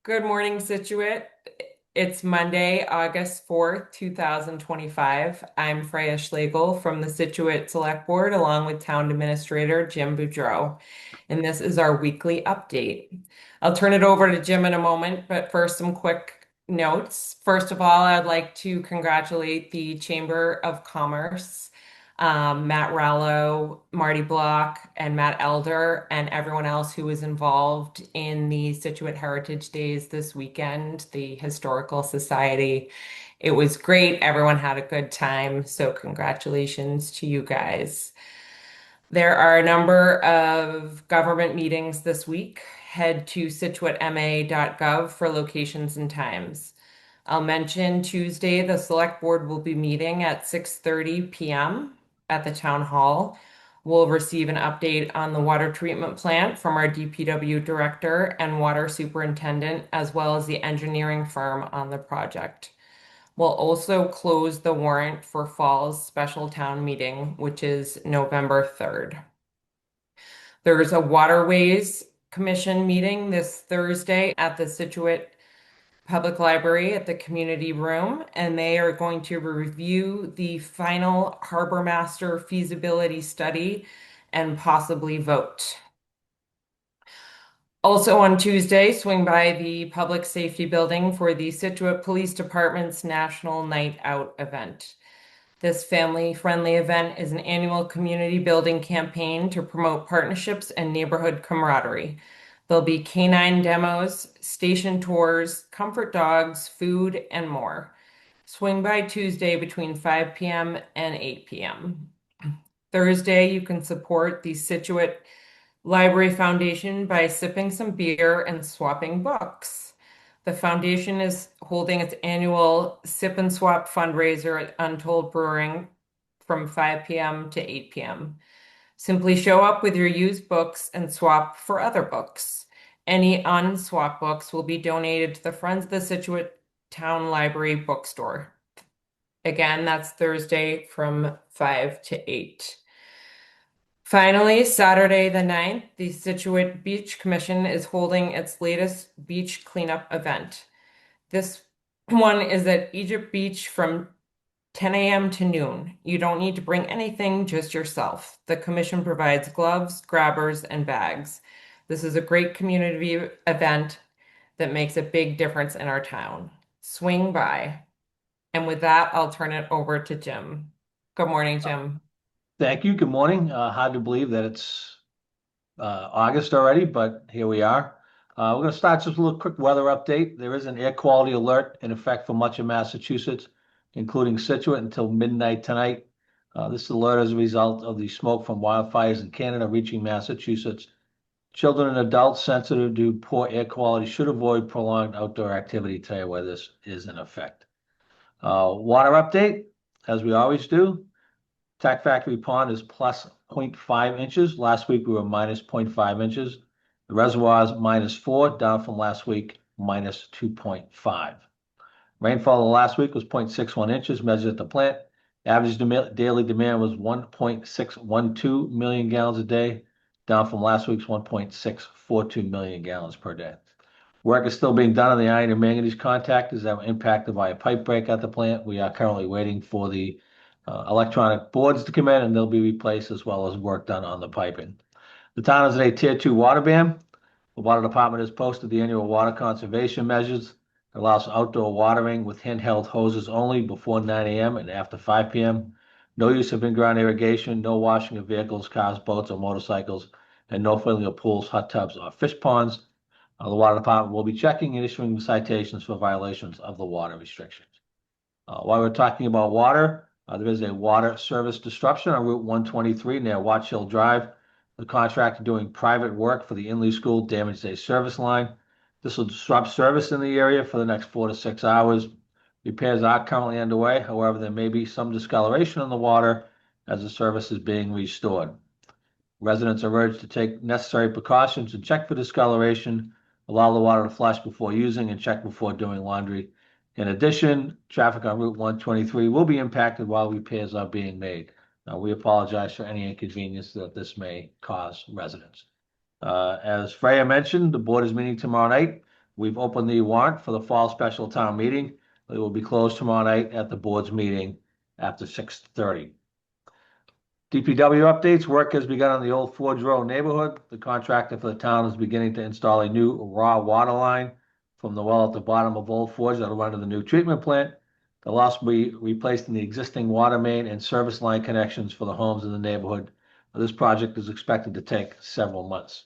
Good morning, Scituate. It's Monday, August 4th, 2025. I'm Freya Schlegel from the Scituate Select Board, along with Town Administrator Jim Boudreau, and this is our weekly update. I'll turn it over to Jim in a moment, but first, some quick notes. First of all, I'd like to congratulate the Chamber of Commerce, Matt Rallo, Marty Block, and Matt Elder, and everyone else who was involved in the Scituate Heritage Days this weekend, the Historical Society. It was great. Everyone had a good time. So, congratulations to you guys. There are a number of government meetings this week. Head to scituatema.gov for locations and times. I'll mention Tuesday, the select board will be meeting at 6:30 p.m. at the town hall. We'll receive an update on the water treatment plant from our DPW director and water superintendent, as well as the engineering firm on the project. We'll also close the warrant for fall's special town meeting, which is November 3rd. There's a Waterways Commission meeting this Thursday at the Scituate Public Library at the community room, and they are going to review the final Harbor Master feasibility study and possibly vote. Also on Tuesday, swing by the Public Safety Building for the Scituate Police Department's National Night Out event. This family-friendly event is an annual community building campaign to promote partnerships and neighborhood camaraderie. There'll be canine demos, station tours, comfort dogs, food, and more. Swing by Tuesday between 5 p.m. and 8 p.m. Thursday, you can support the Scituate Library Foundation by sipping some beer and swapping books. The foundation is holding its annual Sip and Swap fundraiser at Untold Brewing from 5 p.m. to 8 p.m. Simply show up with your used books and swap for other books. Any unswapped books will be donated to the Friends of the Scituate Town Library bookstore. Again, that's Thursday from 5 to 8. Finally, Saturday the 9th, the Scituate Beach Commission is holding its latest beach cleanup event. This one is at Egypt Beach from 10 a.m. to noon. You don't need to bring anything, just yourself. The commission provides gloves, grabbers, and bags. This is a great community event that makes a big difference in our town. Swing by. And with that, I'll turn it over to Jim. Good morning, Jim. Thank you. Good morning. Hard to believe that it's August already, but here we are. We're going to start just with a little quick weather update. There is an air quality alert in effect for much of Massachusetts, including Scituate, until midnight tonight. This alert is a result of the smoke from wildfires in Canada reaching Massachusetts. Children and adults sensitive to poor air quality should avoid prolonged outdoor activity today where this is in effect. Water update, as we always do. Tack Factory Pond is plus 0.5 inches. Last week we were minus 0.5 inches. The reservoir is -4, down from last week, minus 2.5. Rainfall last week was 0.61 inches measured at the plant. Average daily demand was 1.612 million gallons a day, down from last week's 1.642 million gallons per day. Work is still being done on the iron and manganese contactors that were impacted by a pipe break at the plant. We are currently waiting for the electronic boards to come in, and they'll be replaced, as well as work done on the piping. The town is in a Tier 2 water ban. The water department has posted the annual water conservation measures. It allows outdoor watering with handheld hoses only before 9 a.m. and after 5 p.m. No use of in-ground irrigation, no washing of vehicles, cars, boats, or motorcycles, and no filling of pools, hot tubs, or fish ponds. The water department will be checking and issuing citations for violations of the water restrictions. While we're talking about water, there is a water service disruption on Route 123 near Watch Hill Drive. The contractor doing private work for the Inley School damaged a service line. This will disrupt service in the area for the next 4 to 6 hours. Repairs are currently underway. However, there may be some discoloration in the water as the service is being restored. Residents are urged to take necessary precautions and check for discoloration, allow the water to flush before using, and check before doing laundry. In addition, traffic on Route 123 will be impacted while repairs are being made. We apologize for any inconvenience that this may cause residents. As Freya mentioned, the board is meeting tomorrow night We've opened the warrant for the fall special town meeting. It will be closed tomorrow night at the board's meeting after 6:30. DPW updates, work has begun on the old Boudreau neighborhood. The contractor for the town is beginning to install a new raw water line from the well at the bottom of Old Forge that'll run to the new treatment plant. They'll also be replacing the existing water main and service line connections for the homes in the neighborhood. This project is expected to take several months.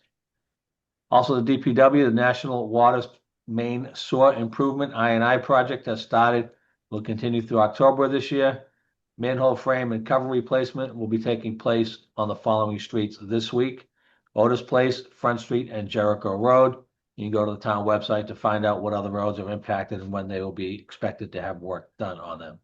Also, the DPW, the National Water Main Sewer Improvement I&I project has started. Will continue through October of this year. Manhole frame and cover replacement will be taking place on the following streets this week: Otis Place, Front Street, and Jericho Road. You can go to the town website to find out what other roads are impacted and when they will be expected to have work done on them.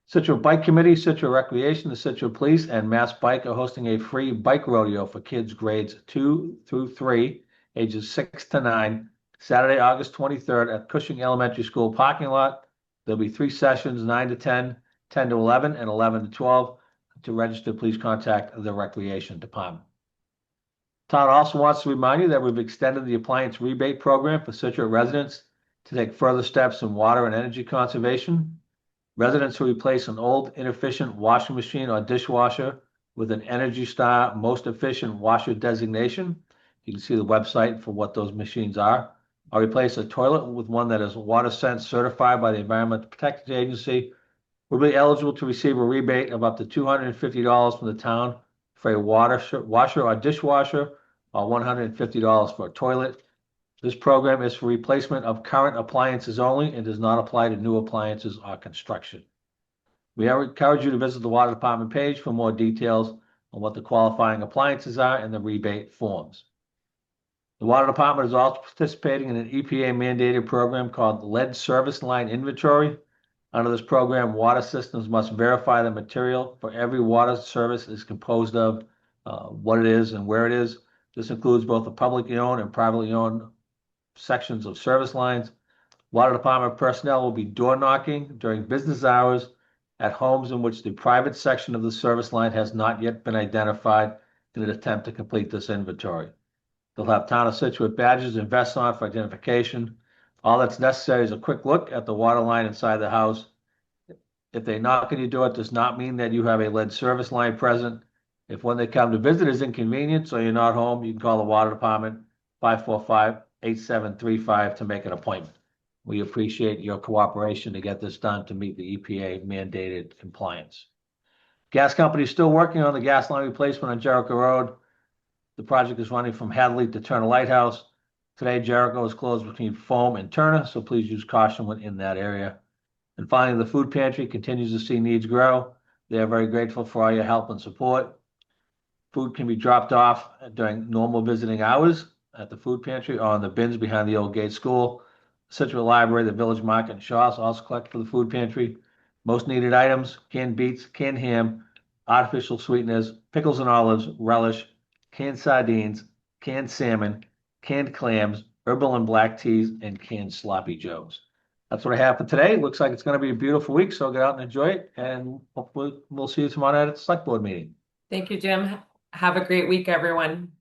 Situate Bike Committee, Situate Recreation, the Situate Police, and Mass Bike are hosting a free bike rodeo for kids grades 2 through 3, ages 6 to 9, Saturday, August 23rd at Cushing Elementary School parking lot. There'll be 3 sessions, 9 to 10, 10 to 11, and 11 to 12. To register, please contact the Recreation Department. Town also wants to remind you that we've extended the appliance rebate program for Situate residents to take further steps in water and energy conservation. Residents who replace an old, inefficient washing machine or dishwasher with an Energy Star Most Efficient Washer designation, you can see the website for what those machines are, or replace a toilet with one that is WaterSense certified by the Environmental Protection Agency, will be eligible to receive a rebate of up to $250 from the town for a washer or dishwasher, or $150 for a toilet. This program is for replacement of current appliances only and does not apply to new appliances or construction. We encourage you to visit the Water Department page for more details on what the qualifying appliances are and the rebate forms. The Water Department is also participating in an EPA mandated program called Lead Service Line Inventory. Under this program, water systems must verify the material for every water service is composed of, what it is and where it is. This includes both the publicly owned and privately owned sections of service lines. Water Department personnel will be door knocking during business hours at homes in which the private section of the service line has not yet been identified in an attempt to complete this inventory. They'll have Town of Scituate badges and vests on for identification. All that's necessary is a quick look at the water line inside the house. If they knock on your door, it does not mean that you have a lead service line present. If when they come to visit is inconvenient or you're not home, you can call the Water Department 545-8735 to make an appointment. We appreciate your cooperation to get this done to meet the EPA mandated compliance. Gas company is still working on the gas line replacement on Jericho Road. The project is running from Hadley to Turner Lighthouse. Today, Jericho is closed between Foam and Turner, so please use caution when in that area. And finally, the food pantry continues to see needs grow. They are very grateful for all your help and support. Food can be dropped off during normal visiting hours at the food pantry or on the bins behind the old gate school. Situate Library, the Village Market, and Shaw's also collect for the food pantry. Most needed items: canned beets, canned ham, artificial sweeteners, pickles and olives, relish, canned sardines, canned salmon, canned clams, herbal and black teas, and canned sloppy joes. That's what I have for today. Looks like it's going to be a beautiful week, so get out and enjoy it. And hopefully we'll see you tomorrow night at the select board meeting. Thank you, Jim. Have a great week, everyone.